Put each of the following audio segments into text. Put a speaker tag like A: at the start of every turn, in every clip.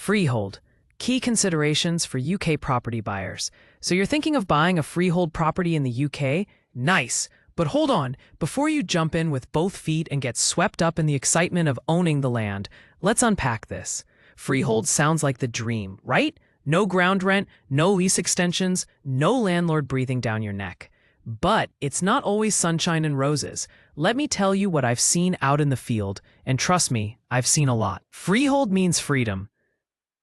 A: Freehold. Key considerations for UK property buyers. So you're thinking of buying a freehold property in the UK? Nice. But hold on, before you jump in with both feet and get swept up in the excitement of owning the land, let's unpack this. Freehold sounds like the dream, right? No ground rent, no lease extensions, no landlord breathing down your neck. But it's not always sunshine and roses. Let me tell you what I've seen out in the field, and trust me, I've seen a lot. Freehold means freedom.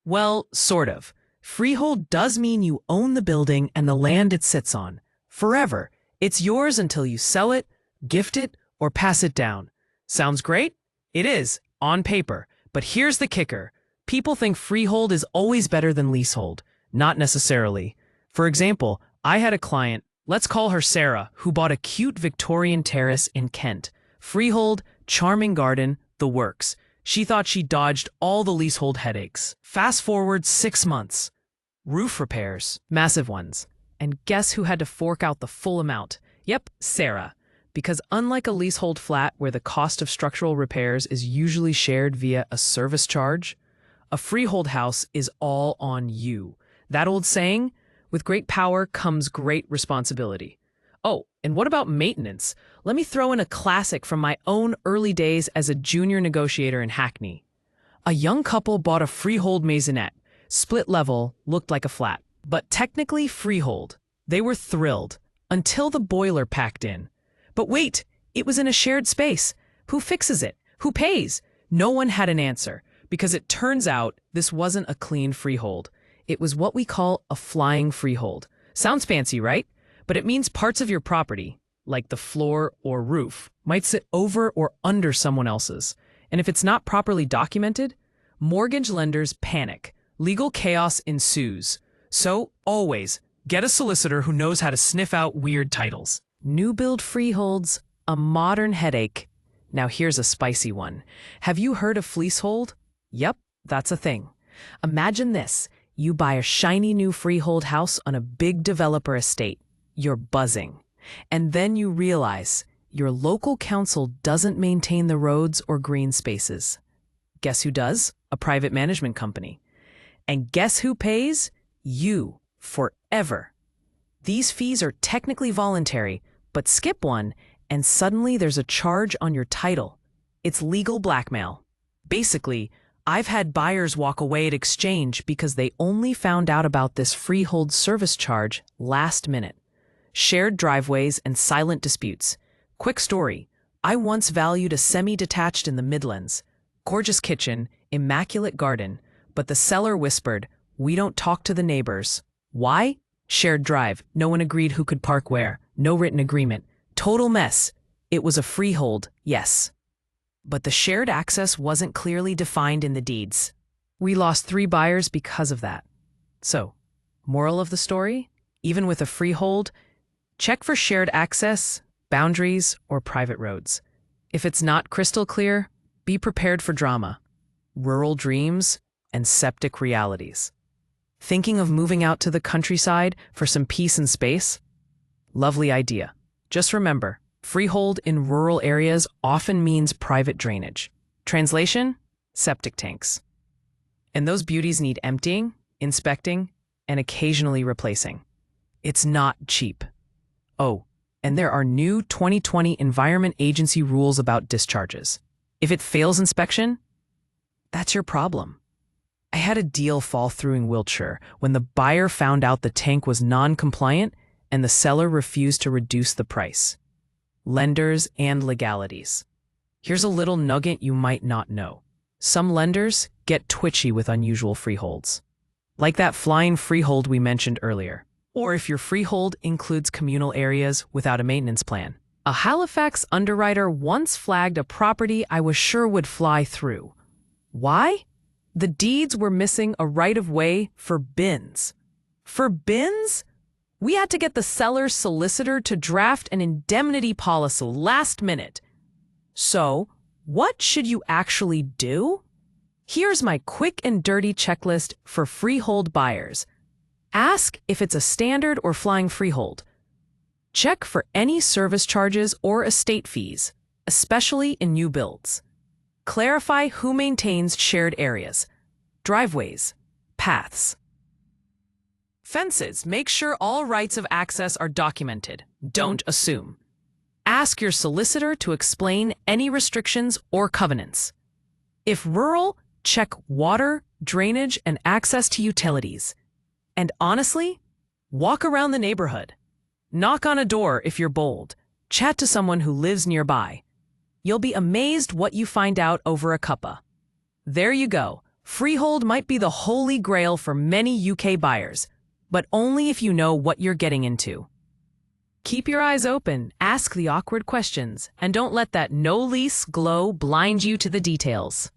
A: Well, sort of. Freehold does mean you own the building and the land it sits on. Forever. It's yours until you sell it, gift it, or pass it down. Sounds great? It is, on paper. But here's the kicker. People think freehold is always better than leasehold. Not necessarily. For example, I had a client, let's call her Sarah, who bought a cute Victorian terrace in Kent. Freehold, charming garden, the works. She thought she dodged all the leasehold headaches. Fast forward 6 months. Roof repairs, massive ones. And guess who had to fork out the full amount? Yep, Sarah. Because unlike a leasehold flat where the cost of structural repairs is usually shared via a service charge, a freehold house is all on you. That old saying, with great power comes great responsibility. Oh, and what about maintenance? Let me throw in a classic from my own early days as a junior negotiator in Hackney. A young couple bought a freehold maisonette. Split level, looked like a flat, but technically freehold. They were thrilled, until the boiler packed in. But wait, it was in a shared space. Who fixes it? Who pays? No one had an answer, because it turns out this wasn't a clean freehold. It was what we call a flying freehold. Sounds fancy, right? But it means parts of your property, like the floor or roof, might sit over or under someone else's. And if it's not properly documented, mortgage lenders panic. Legal chaos ensues. So, always, get a solicitor who knows how to sniff out weird titles. New build freeholds, a modern headache. Now here's a spicy one. Have you heard of fleasehold? Yep, that's a thing. Imagine this. You buy a shiny new freehold house on a big developer estate. You're buzzing. And then you realize your local council doesn't maintain the roads or green spaces. Guess who does? A private management company. And guess who pays? You, forever. These fees are technically voluntary, but skip one, and suddenly there's a charge on your title. It's legal blackmail. Basically, I've had buyers walk away at exchange because they only found out about this freehold service charge last minute. Shared driveways and silent disputes. Quick story. I once valued a semi-detached in the Midlands. Gorgeous kitchen, immaculate garden. But the seller whispered, "We don't talk to the neighbors." Why? Shared drive. No one agreed who could park where. No written agreement. Total mess. It was a freehold, yes. But the shared access wasn't clearly defined in the deeds. We lost 3 buyers because of that. So, moral of the story? Even with a freehold, check for shared access, boundaries, or private roads. If it's not crystal clear, be prepared for drama, rural dreams, and septic realities. Thinking of moving out to the countryside for some peace and space? Lovely idea. Just remember, freehold in rural areas often means private drainage. Translation? Septic tanks. And those beauties need emptying, inspecting, and occasionally replacing. It's not cheap. Oh, and there are new 2020 Environment Agency rules about discharges. If it fails inspection, that's your problem. I had a deal fall through in Wiltshire when the buyer found out the tank was non-compliant and the seller refused to reduce the price. Lenders and legalities. Here's a little nugget you might not know. Some lenders get twitchy with unusual freeholds. Like that flying freehold we mentioned earlier. Or if your freehold includes communal areas without a maintenance plan. A Halifax underwriter once flagged a property I was sure would fly through. Why? The deeds were missing a right-of-way for bins. For bins? We had to get the seller's solicitor to draft an indemnity policy last minute. So, what should you actually do? Here's my quick and dirty checklist for freehold buyers. Ask if it's a standard or flying freehold. Check for any service charges or estate fees, especially in new builds. Clarify who maintains shared areas. driveways, paths. Fences. Make sure all rights of access are documented. Don't assume. Ask your solicitor to explain any restrictions or covenants. If rural, check water, drainage, and access to utilities. And honestly, walk around the neighborhood. Knock on a door if you're bold. Chat to someone who lives nearby. You'll be amazed what you find out over a cuppa. There you go. Freehold might be the holy grail for many UK buyers, but only if you know what you're getting into. Keep your eyes open, ask the awkward questions, and don't let that no-lease glow blind you to the details.